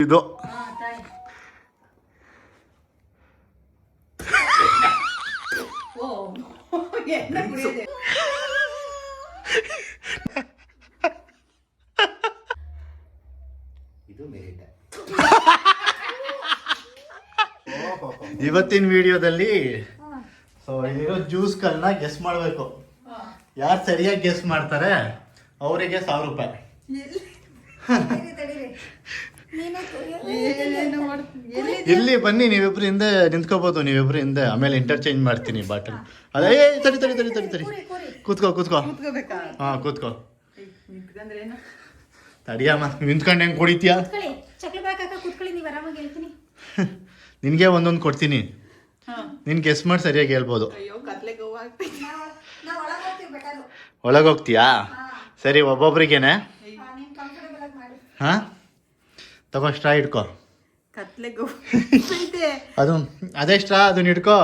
ಇದು ಇವತ್ತಿನ ವಿಡಿಯೋದಲ್ಲಿ ಸೊ ಇಲ್ಲಿರೋ ಜ್ಯೂಸ್ಗಳನ್ನ ಗೆಸ್ ಮಾಡಬೇಕು. ಯಾರು ಸರಿಯಾಗಿ ಗೆಸ್ ಮಾಡ್ತಾರೆ ಅವರಿಗೆ 1000 ರೂಪಾಯಿ. ಇಲ್ಲಿ ಬನ್ನಿ, ನೀವಿಬ್ರು ಹಿಂದೆ ನಿಂತ್ಕೋಬಹುದು. ನೀವಿಬ್ರು ಹಿಂದೆ, ಆಮೇಲೆ ಇಂಟರ್ಚೇಂಜ್ ಮಾಡ್ತೀನಿ ಬಾಟಲ್. ಅದೇ ತಡಿ ತಡಿ ತಡಿ ತಡಿ ತಡಿ ಕೂತ್ಕೋ ಕೂತ್ಕೋ. ಹಾ ಕೂತ್ಕೋ. ತಡಿಯಮ್ಮ, ನಿಂತ್ಕೊಂಡು ಹೆಂಗ್ ಕುಡಿತೀಯ? ನಿನ್ಗೆ ಒಂದೊಂದು ಕೊಡ್ತೀನಿ, ನಿನ್ ಗೆಸ್ ಮಾಡಿ ಸರಿಯಾಗಿ ಹೇಳ್ಬೋದು. ಒಳಗೋಗ್ತೀಯಾ? ಸರಿ, ಒಬ್ಬೊಬ್ರಿಗೇನೆ. ಹಾ ತಗೋ, ಸ್ಟ್ರಾ ಇಟ್ಕೋ. ಅದು ಅದೇ ಸ್ಟ್ರಾ, ಅದನ್ನ ಇಟ್ಕೋ.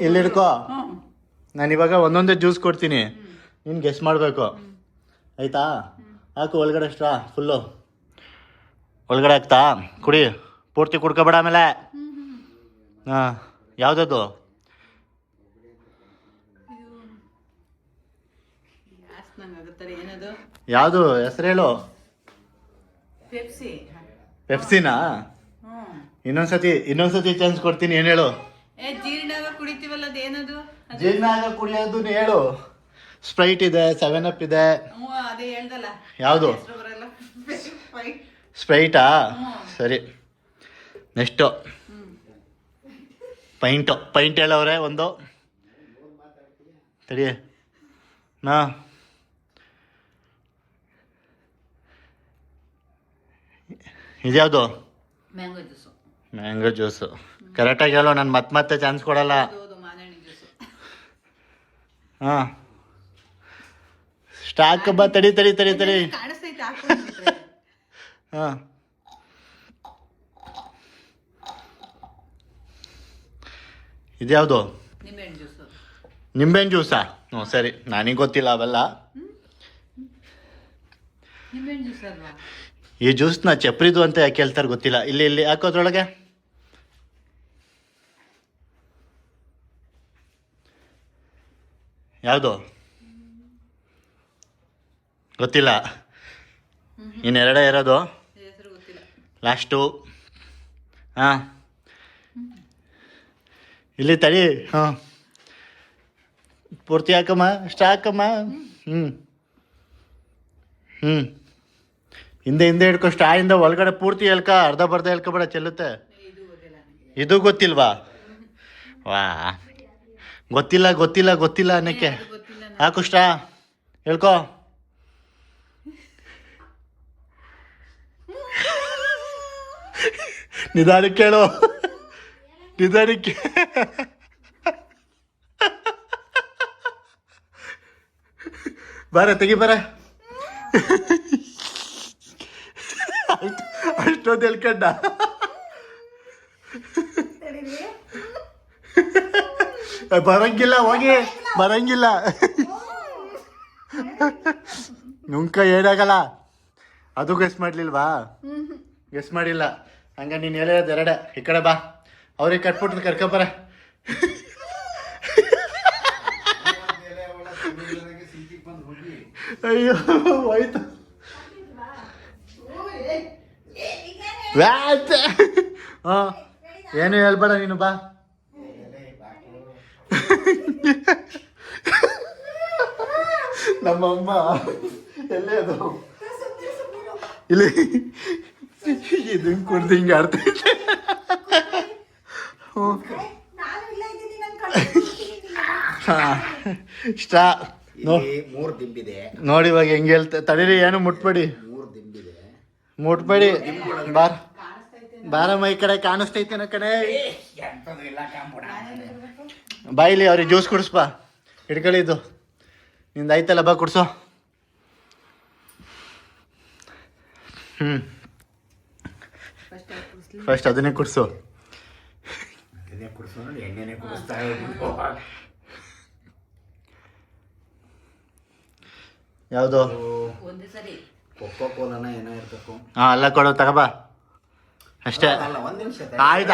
ಎಲ್ಲಿ ಇಟ್ಕೋ. ನಾನು ಇವಾಗ ಒಂದೊಂದೇ ಜ್ಯೂಸ್ ಕೊಡ್ತೀನಿ, ನೀನು ಗೆಸ್ ಮಾಡಬೇಕು, ಆಯ್ತಾ? ಹಾಕು ಒಳಗಡೆ ಸ್ಟ್ರಾ ಫುಲ್ಲು ಒಳಗಡೆ ಹಾಕ್ತಾ ಕುಡಿ, ಪೂರ್ತಿ ಕುಡ್ಕೊಬೇಡ ಆಮೇಲೆ. ಹಾಂ, ಯಾವುದದು? ಯಾವುದು ಹೆಸರು ಹೇಳು. ಪೆಪ್ಸಿನಾ? ಇನ್ನೊಂದ್ಸತಿ ಚಾನ್ಸ್ ಕೊಡ್ತೀನಿ. ಏನು ಹೇಳು? ಜೀರ್ಣ ಆಗ ಕುಡಿಯೋದು ಹೇಳು. ಸ್ಪ್ರೈಟ್ ಇದೆ, 7up ಇದೆ. ಯಾವುದು? ಸ್ಪ್ರೈಟಾ? ಸರಿ, ನೆಕ್ಸ್ಟು ಪೈಂಟ್ ಹೇಳವ್ರೆ ಒಂದು. ತಡಿ ನಾ ಇದ್ಯಾವುದು? Mango juice. ಕರೆಕ್ಟಾಗಿ ಹೇಳೋ, ನಾನು ಮತ್ತೆ ಚಾನ್ಸ್ ಕೊಡಲ್ಲ. ಹಾಂ, ಸ್ಟಾಕ್ ಬಾ. ತಡಿ ತಡಿ ತಡಿ ತಡಿ. ಹಾಂ, ಇದ್ಯಾವುದು? ನಿಂಬೆಹಣ್ಣು ಜ್ಯೂಸಾ? ಹ್ಞೂ ಸರಿ, ನನಗೆ ಗೊತ್ತಿಲ್ಲ ಅವೆಲ್ಲ. ಈ ಜ್ಯೂಸ್ನ ಚಪ್ರಿದು ಅಂತ ಯಾಕೆ ಹೇಳ್ತಾರೆ ಗೊತ್ತಿಲ್ಲ. ಇಲ್ಲಿ ಹಾಕೋದ್ರೊಳಗೆ ಯಾವುದು ಗೊತ್ತಿಲ್ಲ. ಇನ್ನೆರಡೇ ಇರೋದು, ಲಾಸ್ಟು. ಹಾಂ, ಇಲ್ಲಿ ತಡಿ. ಹಾಂ, ಪೂರ್ತಿ ಹಾಕಮ್ಮ, ಇಷ್ಟ ಹಾಕಮ್ಮ. ಹಿಂದೆ ಹಿಡ್ಕೊ. ಸ್ಟಾಯಿಂದ ಒಳಗಡೆ ಪೂರ್ತಿ ಹೇಳ್ಕ, ಅರ್ಧ ಬರ್ಧ ಹೇಳ್ಕೊಬೇಡ, ಚೆಲ್ಲುತ್ತೆ. ಇದು ಗೊತ್ತಿಲ್ವಾ? ವಾ, ಗೊತ್ತಿಲ್ಲ ಅನ್ನಕ್ಕೆ. ಹಾಕು ಸ್ಟಾ, ಹೇಳ್ಕೊ. ನಿಧಾನಕ್ಕೆ ಹೇಳು, ನಿಧಾನಕ್ಕೆ. ಬಾರ, ತೆಗಿ ಬಾರ. ಅಷ್ಟೊಂದು ಹೇಳ್ಕಂಡ. ಬರಂಗಿಲ್ಲ, ಹೋಗಿ ಬರಂಗಿಲ್ಲ. ನುಂಕ ಏನಾಗಲ್ಲ. ಅದು ಗೆಸ್ ಮಾಡ್ಲಿಲ್ವಾ? ಗೆಸ್ ಮಾಡಿಲ್ಲ. ಹಂಗ ನೀನು ಹೇಳಿರೋದು ಎರಡೆ. ಈ ಕಡೆ ಬಾ, ಅವ್ರಿಗೆ ಕಟ್ಬಿಟ್ಟು ಕರ್ಕೊಬರ. ಅಯ್ಯೋ ಹೋಯ್ತು. ಹಾಂ, ಏನು ಹೇಳ್ಬೇಡ ನೀನು, ಬಾ. ನಮ್ಮಮ್ಮ ಎಲ್ಲೇ ಅದು ಇಲ್ಲಿ ಇದನ್ನ ಕುಡ್ದು ಹಿಂಗೆ ಆಡ್ತೈತೆ. ಇಷ್ಟ ನೋಡಿ ಇವಾಗ ಹೆಂಗೆ ಹೇಳ್ತೆ. ತಡೀರಿ, ಏನು ಮುಟ್ಬೇಡಿ, ಮುಟ್ಬೇಡಿ. ಬಾರಮ್ಮ ಈ ಕಡೆ, ಕಾಣಿಸ್ತೈತೇನ ಕಡೆ. ಬಾಯಿಲಿ ಅವ್ರಿಗೆ ಜ್ಯೂಸ್ ಕುಡಿಸ್ಬಾ. ಹಿಡ್ಕೊಳ್ಳಿದ್ದು ನಿಂದು ಆಯ್ತಲ್ಲ, ಬಾ ಕುಡ್ಸೋ. ಫಸ್ಟ್ ಅದನ್ನೇ ಕುಡ್ಸು. ಯಾವುದು? ಒಂದೇ ಸರಿ ಕೊಕ್ಕೋ ಕೋಲನ ಏನೋ ಇರ್ಬೇಕು. ಹಾಂ ಅಲ್ಲ ಕೊಡೋ ತಗೋಬಾ ಅಷ್ಟೇ. ಅಲ್ಲ ಒಂದು ನಿಮಿಷ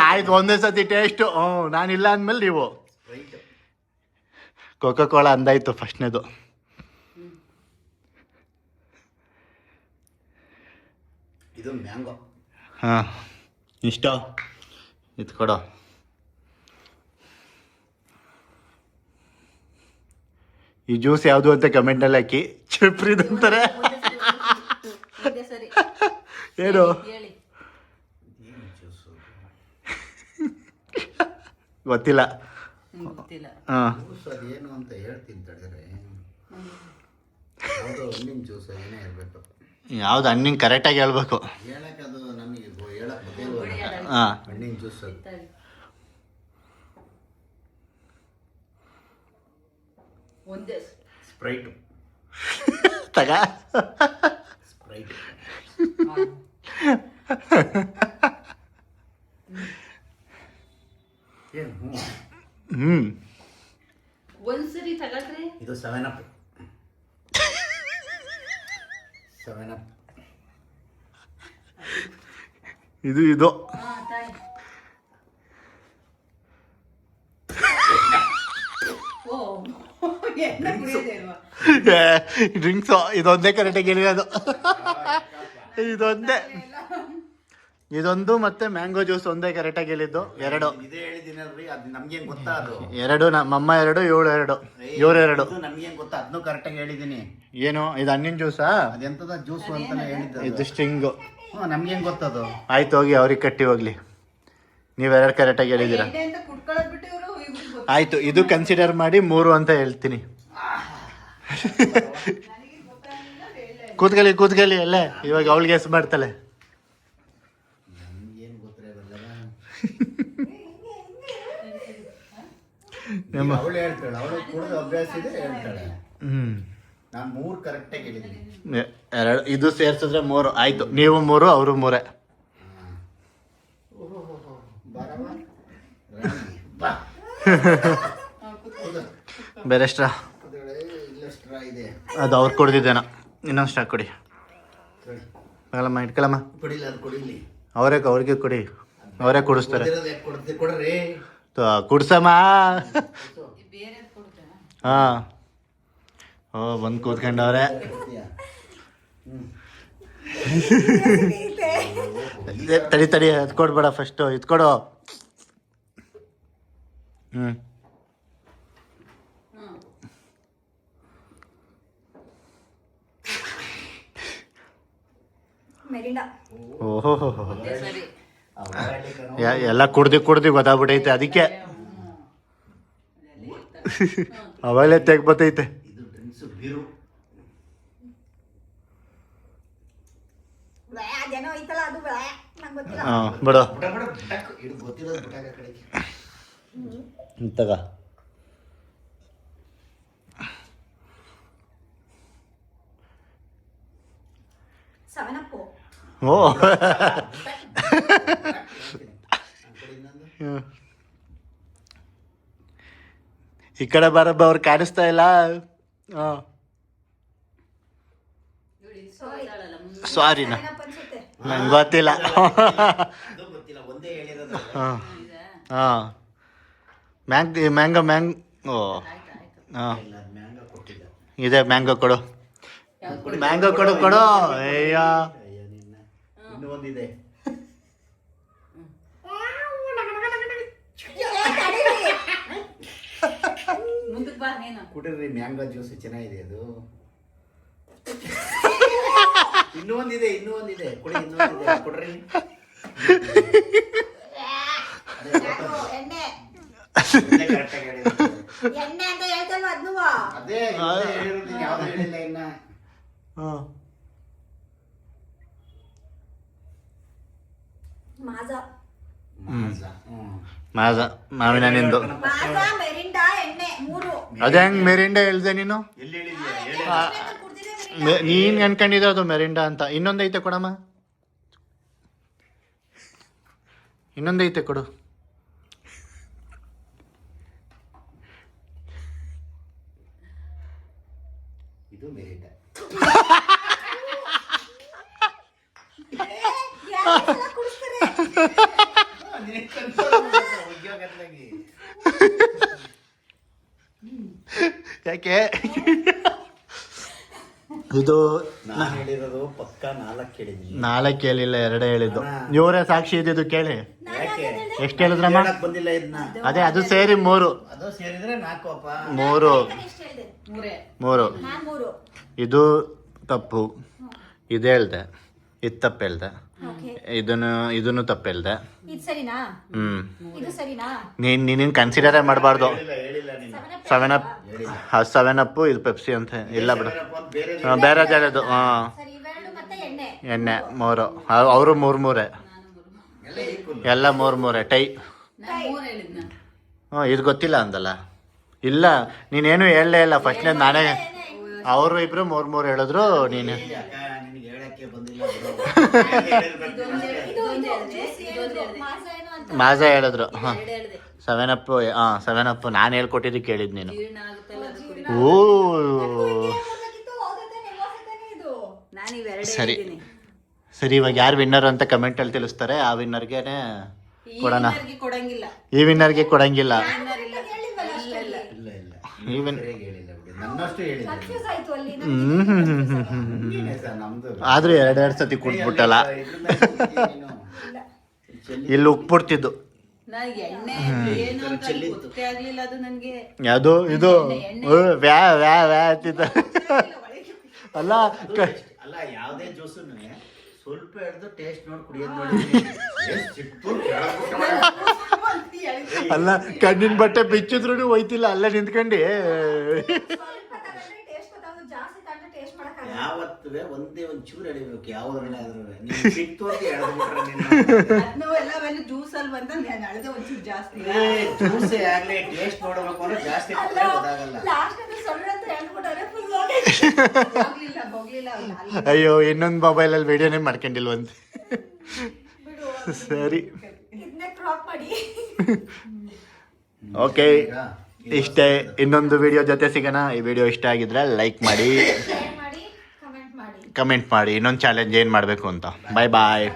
ಆಯ್ತು ಒಂದೇ ಸತಿ ಟೇಸ್ಟು. ನಾನಿಲ್ಲ ಅಂದಮೇಲೆ ನೀವು ರೈಟ್. ಕೋಕೋ ಕೋಲಾ ಅಂದಾಯ್ತು ಫಸ್ಟ್ನೇದು. ಇದು ಮ್ಯಾಂಗೋ. ಹಾಂ ಇಷ್ಟ ಇದು ಕೊಡೋ. ಈ ಜ್ಯೂಸ್ ಯಾವುದು ಅಂತ ಕಮೆಂಟಲ್ಲಿ ಹಾಕಿ. ಚಪ್ರಿದು ಅಂತಾರೆ. ಒಂದೇ ಸರಿ ಏನು ಹೇಳಿ. ಏನು ಜ್ಯೂಸು? ಗೊತ್ತಿಲ್ಲ. ಗೊತ್ತಿಲ್ಲ. ಹಾಂ ಜ್ಯೂಸ್ ಅದೇನು ಅಂತ ಹೇಳ್ತೀನಿ ತಡೆದ್ರೆ. ಯಾವುದೋ ಹಣ್ಣಿನ ಜ್ಯೂಸ್ ಏನೇ ಇರಬೇಕು. ಯಾವ್ದು ಹಣ್ಣಿನ ಕರೆಕ್ಟಾಗಿ ಹೇಳ್ಬೇಕು. ಹೇಳಕ್ಕೆ ಅದು ನಮಗೆ ಹೇಳಕ್ಕೆ ಗೊತ್ತಿಲ್ಲ. ಹಾಂ ಹಣ್ಣಿನ ಜ್ಯೂಸ್ ಅದು. ಒಂದೇ ಸ್ಪ್ರೈಟು. ತಗ ಸ್ಪ್ರೈಟ್. ಏನು? ಹ್ಞೂ ಒಂದ್ಸರಿ ತಗೊಳ್ರಿ. ಇದು 7 ಅಪ್. 7 ಅಪ್. ಇದು ತಾಯಿ. ಓ ಎಣ್ಣೆ ಕುಡಿಯೋದೇ ಅಲ್ವಾ? ಡ್ರಿಂಕ್ಸು ಇದೊಂದೇ ಕರೆಕ್ಟಾಗಿ ಹೇಳಿರೋದು. ಇದೊಂದು ಮತ್ತೆ ಮ್ಯಾಂಗೋ ಜ್ಯೂಸ್ ಒಂದೇ ಕರೆಕ್ಟಾಗಿ ಹೇಳಿದ್ದು. 2 ಇದೇ ಹೇಳಿದ್ದೀನಲ್ರಿ, ಅದು ನಮ್ಗೇನ್ ಗೊತ್ತಾ? ಅದು 2 ನಮ್ಮಮ್ಮ 2 ಇವಳು 2 ಇವ್ರು 2. ಇದು ನಮ್ಗೇನ್ ಗೊತ್ತಾ? ಅದನ್ನು ಕರೆಕ್ಟಾಗಿ ಹೇಳಿದ್ದೀನಿ. ಏನು ಇದು ಹಣ್ಣಿನ ಜ್ಯೂಸಾ? ಅದೆಂತದ ಜ್ಯೂಸು ಅಂತಾನೆ ಹೇಳಿದ್ದು. ಇದು ಸ್ಟಿಂಗು. ನಮ್ಗೇನ್ ಗೊತ್ತದು? ಆಯ್ತು ಹೋಗಿ ಅವ್ರಿಗೆ ಕಟ್ಟಿ ಹೋಗ್ಲಿ. ನೀವು 2 ಕರೆಕ್ಟಾಗಿ ಹೇಳಿದ್ದೀರಾ. ಎಣ್ಣೆ ಅಂತ ಕುಟ್ಕೊಳ್ಳೋದು ಬಿಟ್ಟು ಇವರು ಇವ್ರಿಗೆ ಗೊತ್ತು. ಆಯ್ತು ಇದು ಕನ್ಸಿಡರ್ ಮಾಡಿ 3 ಅಂತ ಹೇಳ್ತೀನಿ. ಕೂತ್ಕೊಳ್ಳಿ ಅಲ್ಲೇ. ಇವಾಗ ಅವಳಿಗೆ ಹೆಸರು ಮಾಡ್ತಾಳೆ. ನಮ್ಗೇನ್ ಗೊತ್ತಿರಲ್ಲ. ಅವಳು ಹೇಳ್ತಾಳೆ, ಅವಳು ಕುಡಿದು ಅಭ್ಯಾಸ ಇದೆ ಹೇಳ್ತಾಳೆ. ನಾನು 3 ಕರೆಕ್ಟಾಗಿ ಹೇಳಿದ್ದೀನಿ. 2 ಇದು ಸೇರ್ಸಿದ್ರೆ 3 ಆಯ್ತು. ನೀವು 3 ಅವರು 3. ಬೇರೆ ಸ್ಟ್ರಾ ಅದು ಅವ್ರು ಕೊಡ್ದಿದ್ದೇನ. ಇನ್ನೊಂದು ಸ್ಟ್ರಾ ಕೊಡಿ. ಆಗಲಮ್ಮ ಇಟ್ಕೊಳಮ್ಮ. ಕುಡಿಲಿ, ಅದು ಕುಡಿಲಿ. ಅವ್ರಿಗೆ ಕೊಡಿ. ಅವರೇ ಕುಡಿಸ್ತಾರೆ. ಕೊಡ್ರಿ. ಕುಡ್ಸಮ್ಮ. ಬೇರೆ ಕೊಡ್ತೇನೆ. ಹಾಂ ಬಂದು ಕೂತ್ಕೊಂಡವ್ರೆ. ತಡಿ ಅದು ಕೊಡ್ಬೇಡ ಫಸ್ಟು ಇದು ಕೊಡು. ಓಹೋ ಸರಿ ಎಲ್ಲ ಕುಡ್ದು ಗೊತ್ತಾಗ್ಬಿಟ್ಟೈತೆ. ಅದಕ್ಕೆ ಅವಾಗಲೇ ತೆಗ್ ಬತ್ತೈತೆ. ಇದು ಡ್ರಿಂಕ್ಸ್ ಬೀರು. ಹಾಂ ಬಿಡು ಗೊತ್ತಿರೋದು ಬಿಟ್ಟಾಗ ಕಡೆಗೆ. ತಗ. ಓ ಈ ಕಡೆ ಬರಬ್ಬ ಅವ್ರು ಕಾಣಿಸ್ತಾ ಇಲ್ಲ. ಹಾಂ ಸಾರಿನಾ ನಂಗೆ ಗೊತ್ತಿಲ್ಲ. ಹಾಂ ಹಾಂ ಮ್ಯಾಂಗೋ ಓ ಹಾಂ ಇದೆ ಮ್ಯಾಂಗೋ ಕೊಡು. ಮ್ಯಾಂಗೋ ಕೊಡು. ಅಯ್ಯ ಇನ್ನೂ ಒಂದಿದೆ. ಮುಂದಕ್ಕೆ ಬಾ ನೀನು. ಕುಡಿದ್ರಿ ಮ್ಯಾಂಗೋ ಜ್ಯೂಸ್ ಚೆನ್ನಾಗಿದೆ ಅದು. ಇನ್ನೂ ಒಂದಿದೆ ಕುಡಿ. ಕೊಡ್ರಿ. ಅದೇ ಹೇಳಿರೋದು ಯಾವ್ದು ಹೇಳಿಲ್ಲ ಇನ್ನ. ಮಾಜ ಮಾವಿನ ನಿಂದು. ಅದೇ ಹೆಂಗ್ ಮೆರಿಂಡಾ ಹೇಳ್ದೆ ನೀನು? ಎಲ್ಲಿ ಹೇಳಿದ್ಯಾ? ನೀನ್ ಅನ್ಕೊಂಡಿದ್ದೆ ಅದು ಮೆರಿಂಡಾ ಅಂತ. ಇನ್ನೊಂದೈತೆ ಕೊಡಮ್ಮ. ಇನ್ನೊಂದೈತೆ ಕೊಡು. ಇದು ಮೆರಿಂಡಾ. ಯಾಕೆ ಇದು ನಾನು ಹೇಳಿರೋದು ಪಕ್ಕ 4 ಹೇಳಿದ್ದೀನಿ. 4 ಹೇಳಿಲ್ಲ, 2 ಹೇಳಿದ್ದು. ಇವರೇ ಸಾಕ್ಷಿ ಇದ್ದಿದ್ದು ಕೇಳಿ. ಯಾಕೆ ಎಷ್ಟು ಹೇಳಿದ್ರಮ್ಮ? ಹೇಳಕ್ ಬಂದಿಲ್ಲ ಇದನ್ನ. ಅದೇ ಅದು ಸೇರಿ 3. ಅದು ಸೇರಿದ್ರೆ 4 ಅಪ್ಪ. 3 ಮೂರೇ 3. ಇದು ತಪ್ಪು, ಇದು ಹೇಳ್ದೆ, ಇದು ತಪ್ಪು ಹೇಳ್ದೆ, ಇದನ್ನು ತಪ್ಪು ಹೇಳ್ದೆ. ಇದು ಸರಿನಾ? ಇದು ಸರಿನಾ? ನೀನು ಕನ್ಸಿಡರೇ ಮಾಡಬಾರ್ದು. ಹೇಳಿಲ್ಲ ನೀನು. 7 ಇದು ಪೆಪ್ಸಿ ಅಂತ ಇಲ್ಲ ಬಿಡು. ಬೇರೆ ಬೇರೆ ಹೇಳೋದು. ಹಾಂ, ಸರಿ, ಇವೆರಡು ಮತ್ತೆ ಎಣ್ಣೆ. ಎಣ್ಣೆ 3. ಅವರು 3 ಎಲ್ಲ equal. ಎಲ್ಲ 3 ಟೈ. ನಾನು 3 ಹೇಳಿದ್ನ. ಹ್ಞೂ, ಇದು ಗೊತ್ತಿಲ್ಲ ಅಂದಲ್ಲ. ಇಲ್ಲ, ನೀನೇನು ಹೇಳಲೇ ಇಲ್ಲ. ಫಸ್ಟ್ನೇ ನಾನೇ, ಅವರು ಇಬ್ರು 3 ಹೇಳಿದ್ರು. ನೀನು ಯಾಕ ನಿನಗೆ ಹೇಳಕ್ಕೆ ಬಂದಿಲ್ಲ ಬಿಡು. ಇದು ಜ್ಯೂಸ್ ಹೇಳಿದ್ರು, ಮಾಜಾ ಏನೋ ಅಂತ. ಮಾಜಾ ಹೇಳಿದ್ರು. ಹಾಂ, 2 ಹೇಳಿದೆ. 7 ನಾನು ಹೇಳ್ಕೊಟ್ಟಿದ್ದು ಕೇಳಿದ್ ನೀನು. ಜೀರ್ಣ ಆಗುತ್ತಲ್ಲ ಅದು ಕುಡಿ. ಓ ಹೋಗ್ಬೇಕಿತ್ತು, ಹೌದಾ? ನಿವಾಸತಾನೆ ಇದು. ನಾನು ಇವೆರಡೇ ಸರಿ. ಹೇಳಿದ್ದೀನಿ. ಸರಿ, ಇವಾಗ ಯಾರು ವಿನ್ನರ್ ಅಂತ ಕಮೆಂಟಲ್ಲಿ ತಿಳಿಸ್ತಾರೆ. ಆ ವಿನ್ನರ್ಗೆನೆ ಈ ಕೊಡೋಣ. ವಿನ್ನರ್ಗೆ ಕೊಡಂಗಿಲ್ಲ. ಈ ವಿನ್ನರ್ಗೆ ಕೊಡಂಗಿಲ್ಲ. ವಿನ್ನರ್ ಇಲ್ಲ. ಹೇಳಿಲ್ವಲ್ಲ ಇಲ್ಲ ಇಲ್ಲ. ಇಲ್ಲ ಇಲ್ಲ Even- ಸರಿಯಾಗಿ ಹೇಳಿಲ್ಲ ಬಿಡಿ. ನನ್ನಷ್ಟು ಹೇಳಿಲ್ಲ. ಕನ್ಫ್ಯೂಸ್ ಆಯ್ತು ಅಲ್ಲಿ. ನೀನೇ ಸರ್ ನಮ್ದು. ಆದ್ರೂ 2 ಸತಿ ಕುಟ್ಬಿಟ್ಟಲ್ಲ. ಇದ್ರ ಮೇಲೆ ನೀನು ಚೆಲ್ಲಿ- ಇಲ್ಲಿ ಉಪ್ಪಿಡ್ತಿದ್ದು ನಾನು ಎಣ್ಣೆ ಏನು ಅಂತ ಗೊತ್ತೇ ಆಗ್ಲಿಲ್ಲ ಅದು ನನ್ಗೆ. ಯಾವುದು ಇದು ವ್ಯಾ ವ್ಯಾ ವ್ಯಾ ಅಂತಿದ್ದ. ಅಲ್ಲ ಅಲ್ಲ ಯಾವುದೇ ಜ್ಯೂಸು ಸ್ವಲ್ಪ ಹಿಡಿದು ಟೇಸ್ಟ್ ನೋಡಿ ಕುಡಿಯೋದು ನೋಡಿ. ಅಲ್ಲ, ಕಣ್ಣಿನ ಬಟ್ಟೆ ಬಿಚ್ಚಿದ್ರು ಹೋಯ್ತಿಲ್ಲ, ಅಲ್ಲೇ ನಿಂತ್ಕೊಂಡು. ಸ್ವಲ್ಪ ತಗೊಂಡ್ರೆ ಟೇಸ್ಟ್ ಗೊತ್ತಾಗೋದು, ಜಾಸ್ತಿ ತಗೊಂಡ್ರೆ ಟೇಸ್ಟ್ ಮಾಡಕ್ಕಾಗಲ್ಲ. ಯಾವತ್ತುವೆ ಒಂದೇ ಒಂದು ಚೂರು ಎಳಿಬೇಕು ಯಾವ್ದ್ರಲ್ಲೇ ಆದ್ರೂ. ನೀನು ಸಿಕ್ತು ಅಂತ ಎಳೆದ್ಬಿಟ್ರೆ ನೀನು ಅದನ್ನು ಎಲ್ಲವೆಲ್ಲ ಜ್ಯೂಸ್ ಅಲ್ಲಿ ಬಂದ ನಾನು ಅಳದೆ ಒಂಚೂರು ಜಾಸ್ತಿ. ಜ್ಯೂಸೇ ಆಗ್ಲಿ ಟೇಸ್ಟ್ ನೋಡ್ಬೇಕು ಅಂದ್ರೆ ಜಾಸ್ತಿ ಕುಡಿದ್ರೆ ಗೊತ್ತಾಗಲ್ಲ. ಲಾಸ್ಟ್ ಅಲ್ಲಿ ಸೊಳ್ಳೆ ಅಂತ ಹೇಳ್ಬಿಟ್ಟಾರೆ ಫುಲ್ ಹೋಗ್ಲಿಲ್ಲ ಅಯ್ಯೋ, ಇನ್ನೊಂದು ಮೊಬೈಲಲ್ಲಿ ವಿಡಿಯೋನೇ ಮಾಡ್ಕೊಂಡಿಲ್ವಂತೆ. ಬಿಡು, ಸರಿ, ಇದನ್ನೇ ಕ್ರಾಪ್ ಮಾಡಿ. ಓಕೆ, ಇಷ್ಟೇ. ಇನ್ನೊಂದು ವಿಡಿಯೋ ಜೊತೆ ಸಿಗೋಣ. ಈ ವಿಡಿಯೋ ಇಷ್ಟ ಆಗಿದ್ರೆ ಲೈಕ್ ಮಾಡಿ, ಶೇರ್ ಮಾಡಿ, ಕಮೆಂಟ್ ಮಾಡಿ. ಕಮೆಂಟ್ ಮಾಡಿ ಇನ್ನೊಂದು ಚಾಲೆಂಜ್ ಏನು ಮಾಡಬೇಕು ಅಂತ. ಬಾಯ್ ಬಾಯ್.